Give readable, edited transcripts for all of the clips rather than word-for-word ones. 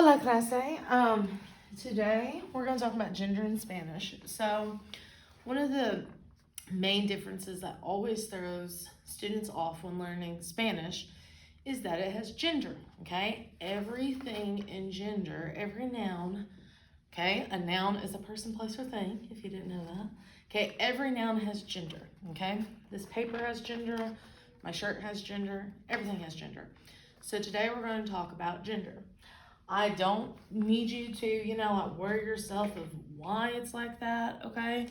Hola, clase. Today we're going to talk about gender in Spanish. So, one of the main differences that always throws students off when learning Spanish is that it has gender, okay? Everything in gender, every noun, okay? A noun is a person, place, or thing, if you didn't know that. Okay, every noun has gender, okay? This paper has gender, my shirt has gender, everything has gender. So, today we're going to talk about gender. I don't need you to, like worry yourself of why it's like that, okay?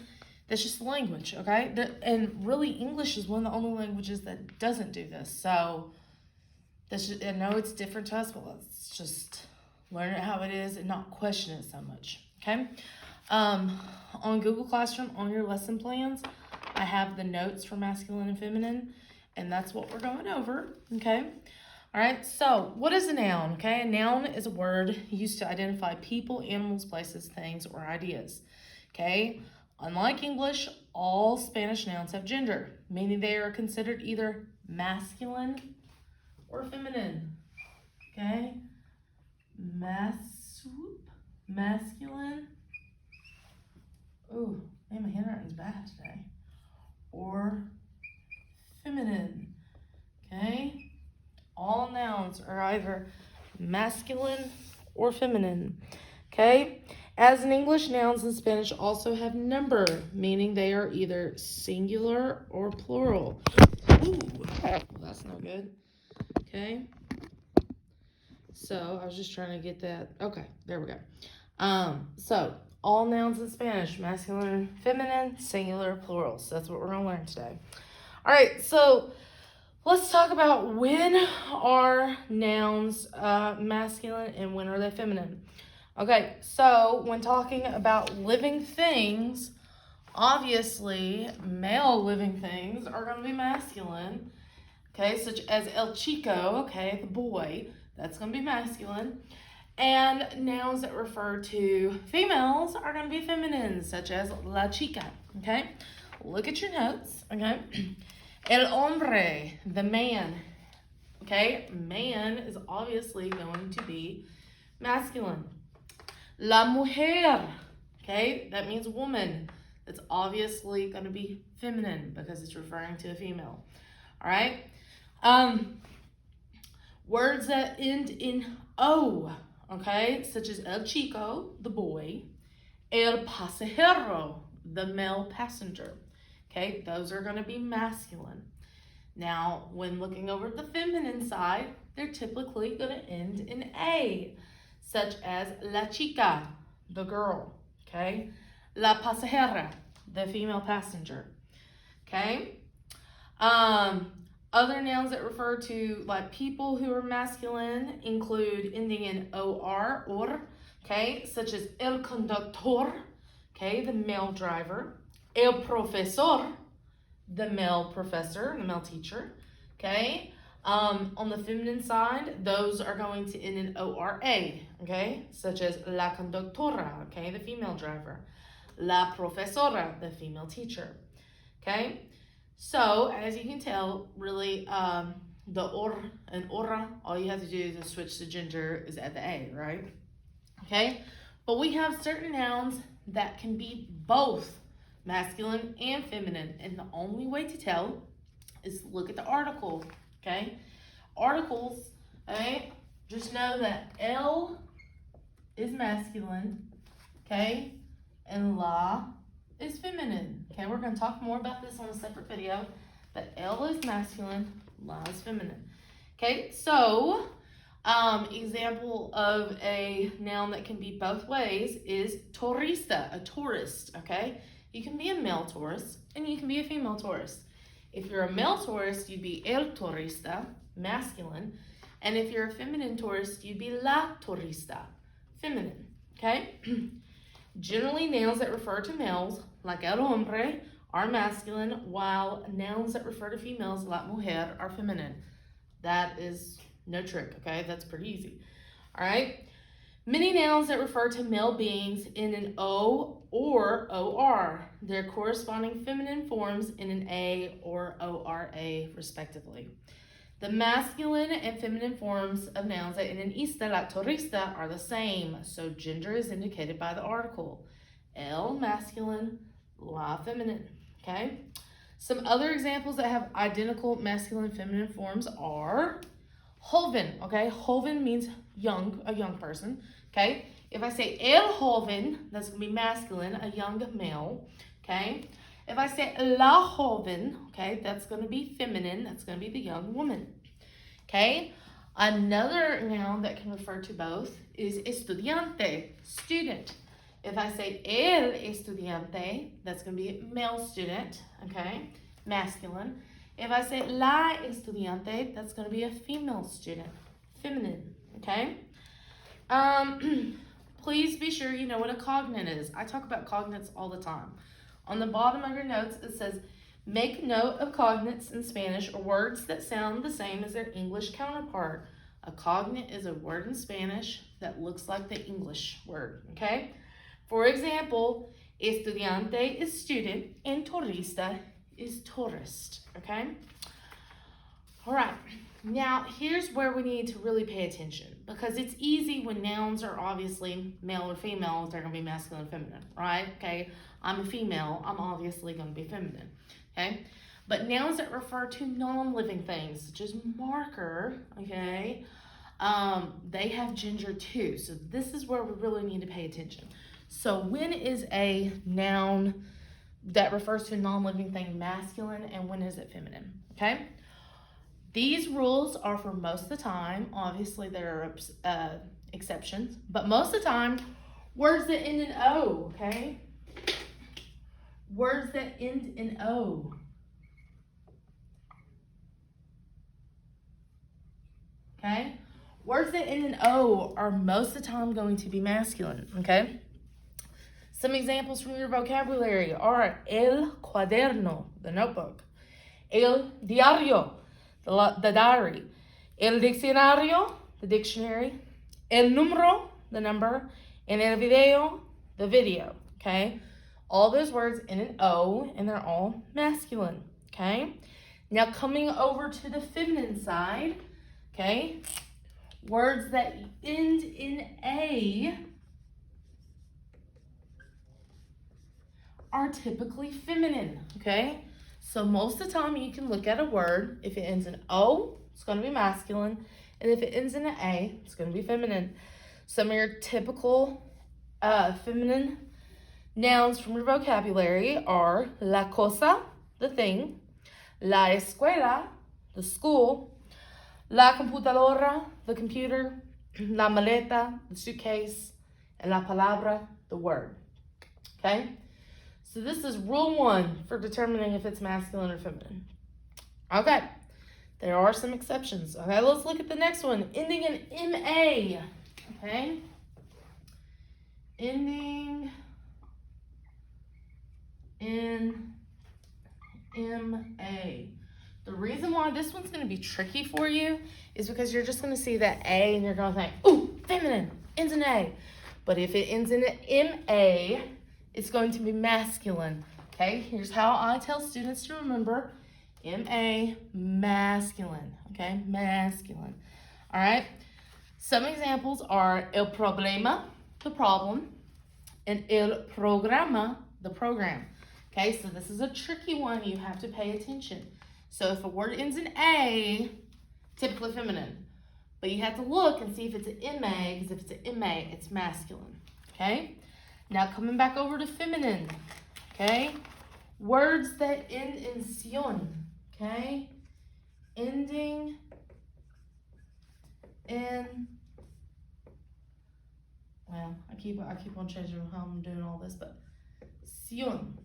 That's just language, okay? And really, English is one of the only languages that doesn't do this. So, I know it's different to us, but let's just learn it how it is and not question it so much, okay? On Google Classroom, on your lesson plans, I have the notes for masculine and feminine, and that's what we're going over, okay? All right, so what is a noun? Okay, a noun is a word used to identify people, animals, places, things, or ideas. Okay, unlike English, all Spanish nouns have gender, meaning they are considered either masculine or feminine. Okay, masculine. Ooh, man, my handwriting's bad today. Or feminine. Okay. All nouns are either masculine or feminine. Okay? As in English, nouns in Spanish also have number, meaning they are either singular or plural. Ooh, well, that's no good. Okay? So I was just trying to get that. Okay, there we go. So all nouns in Spanish, masculine, feminine, singular, plural. So that's what we're gonna learn today. All right, so let's talk about when are nouns masculine and when are they feminine. Okay, so when talking about living things, obviously male living things are going to be masculine. Okay, such as el chico, okay, the boy, that's going to be masculine. And nouns that refer to females are going to be feminine, such as la chica. Okay, look at your notes. Okay. El hombre, the man. Okay, man is obviously going to be masculine. La mujer, okay, that means woman. That's obviously going to be feminine because it's referring to a female. All right. Words that end in O, okay, such as el chico, the boy, el pasajero, the male passenger. Okay, those are going to be masculine. Now, when looking over the feminine side, they're typically going to end in A, such as la chica, the girl, okay? La pasajera, the female passenger, okay? Other nouns that refer to like people who are masculine include ending in or, okay, such as el conductor, okay, the male driver, el profesor, the male professor, the male teacher, okay? On the feminine side, those are going to end in ORA, okay? Such as la conductora, okay, the female driver. La profesora, the female teacher, okay? So, as you can tell, really, the or and ora, all you have to do to switch the gender is at the A, right? Okay? But we have certain nouns that can be both masculine and feminine, and the only way to tell is look at the article, okay? Articles, okay? Just know that L is masculine, okay? And la is feminine, okay? We're going to talk more about this on a separate video, but L is masculine, la is feminine. Okay, so example of a noun that can be both ways is turista, a tourist, okay? You can be a male tourist and you can be a female tourist. If you're a male tourist, you'd be el turista, masculine. And if you're a feminine tourist, you'd be la turista, feminine, okay? Generally, nouns that refer to males, like el hombre, are masculine, while nouns that refer to females, like mujer, are feminine. That is no trick, okay? That's pretty easy. All right? Many nouns that refer to male beings end in O or OR. Their corresponding feminine forms in an A or ORA, respectively. The masculine and feminine forms of nouns that end in ista, like turista, are the same. So gender is indicated by the article. El masculine, la feminine. Okay? Some other examples that have identical masculine and feminine forms are joven. Okay? Joven means young, a young person. Okay? If I say el joven, that's going to be masculine, a young male. Okay? If I say la joven, okay, that's going to be feminine. That's going to be the young woman. Okay? Another noun that can refer to both is estudiante, student. If I say el estudiante, that's going to be male student, okay, masculine. If I say la estudiante, that's going to be a female student, feminine, okay? Please be sure you know what a cognate is. I talk about cognates all the time. On the bottom of your notes, it says, make note of cognates in Spanish or words that sound the same as their English counterpart. A cognate is a word in Spanish that looks like the English word, okay? For example, estudiante is student and turista is tourist, okay? All right, now here's where we need to really pay attention because it's easy when nouns are obviously male or female, they're gonna be masculine and feminine, right? Okay, I'm a female, I'm obviously gonna be feminine, okay? But nouns that refer to non-living things, such as marker, okay, they have gender too. So this is where we really need to pay attention. So when is a noun that refers to a non-living thing masculine and when is it feminine, okay? These rules are for most of the time. Obviously, there are exceptions, but most of the time, words that end in O, okay? Words that end in O. Okay? Words that end in O are most of the time going to be masculine, okay? Some examples from your vocabulary are el cuaderno, the notebook, el diario, the diary, el diccionario, the dictionary, el número, the number, and el video, the video, okay? All those words end in O, and they're all masculine, okay? Now coming over to the feminine side, okay? Words that end in A are typically feminine, okay? So most of the time you can look at a word, if it ends in O, it's going to be masculine, and if it ends in an A, it's going to be feminine. Some of your typical feminine nouns from your vocabulary are la cosa, the thing, la escuela, the school, la computadora, the computer, la maleta, the suitcase, and la palabra, the word, okay? So this is rule 1 for determining if it's masculine or feminine. Okay, there are some exceptions. Okay, let's look at the next one. Ending in MA, okay? Ending in MA. The reason why this one's going to be tricky for you is because you're just going to see that A and you're going to think, ooh, feminine, ends in A. But if it ends in an MA, it's going to be masculine, okay? Here's how I tell students to remember. MA, masculine, okay? Masculine, all right? Some examples are el problema, the problem, and el programa, the program, okay? So this is a tricky one. You have to pay attention. So if a word ends in A, typically feminine, but you have to look and see if it's an MA, because if it's an MA, it's masculine, okay? Now coming back over to feminine, okay? Words that end in sion, okay? Ending in, well, I keep on changing how I'm doing all this, but sion,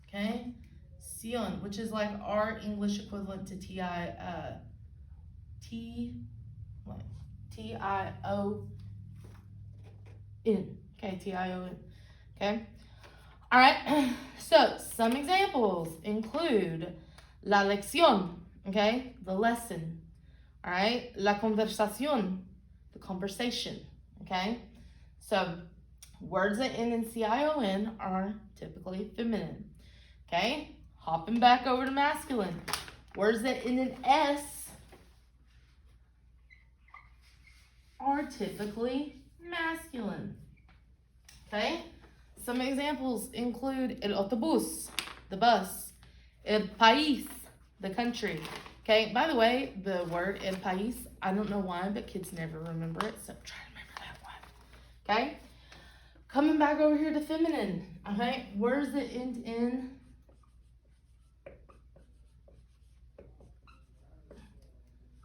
okay? Sion, which is like our English equivalent to T-I-O-N, okay, T-I-O-N, okay? All right, so some examples include la lección, okay, the lesson, all right? La conversación, the conversation, okay? So words that end in C-I-O-N are typically feminine, okay? Hopping back over to masculine. Words that end in S are typically masculine. Okay? Some examples include el autobús, the bus, el país, the country. Okay? By the way, the word el país, I don't know why, but kids never remember it, so try to remember that one. Okay? Coming back over here to feminine. Okay? Where's the end in?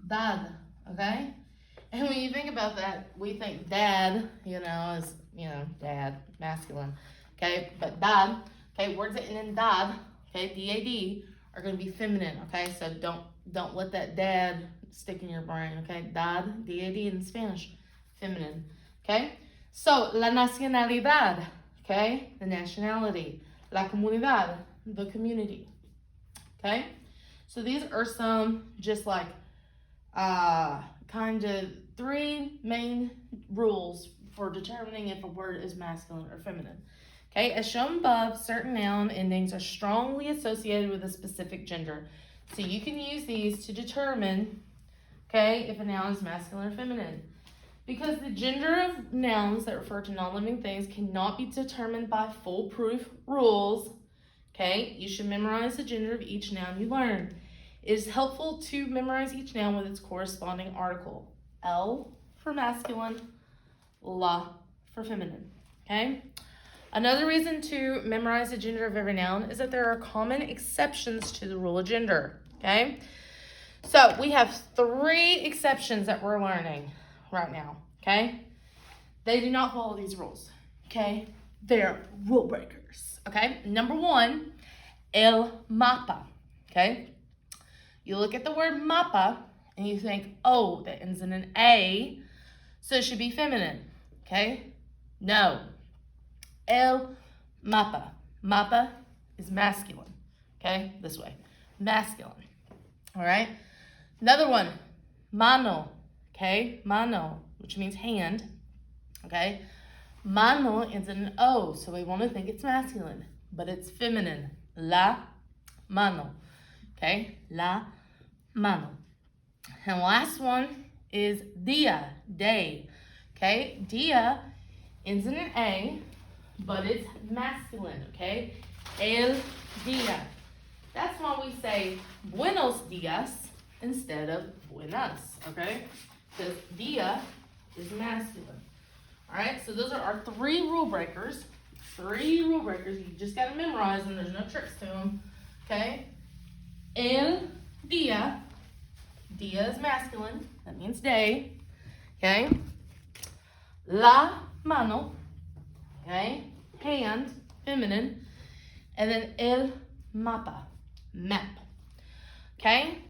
Dad. Okay? And when you think about that, we think dad, is, dad, masculine. Okay, but dad, okay, words that end in dad, okay, D-A-D, are going to be feminine, okay? So don't let that dad stick in your brain, okay? Dad, D-A-D in Spanish, feminine, okay? So, la nacionalidad, okay, the nationality. La comunidad, the community, okay? So these are some just like kind of 3 main rules for determining if a word is masculine or feminine. Okay, as shown above, certain noun endings are strongly associated with a specific gender. So you can use these to determine, okay, if a noun is masculine or feminine. Because the gender of nouns that refer to non-living things cannot be determined by foolproof rules, okay, you should memorize the gender of each noun you learn. It is helpful to memorize each noun with its corresponding article. L for masculine, la for feminine, okay? Another reason to memorize the gender of every noun is that there are common exceptions to the rule of gender, okay? So we have 3 exceptions that we're learning right now, okay? They do not follow these rules, okay? They're rule breakers, okay? Number 1, el mapa, okay? You look at the word mapa and you think, oh, that ends in an A, so it should be feminine, okay? No. El mapa. Mapa is masculine, okay? This way. Masculine, all right? Another one, mano, okay? Mano, which means hand, okay? Mano ends in an O, so we want to think it's masculine, but it's feminine. La mano, okay? La mano. And last one is dia, day, okay? Dia ends in an A, but it's masculine, okay? El dia. That's why we say buenos dias instead of buenas, okay? Because dia is masculine. All right, so those are our 3 rule breakers. 3 rule breakers. You just got to memorize them. There's no tricks to them, okay? El dia. Dia is masculine. That means day, okay? La mano, okay? Hand, feminine. And then el mapa, map, okay?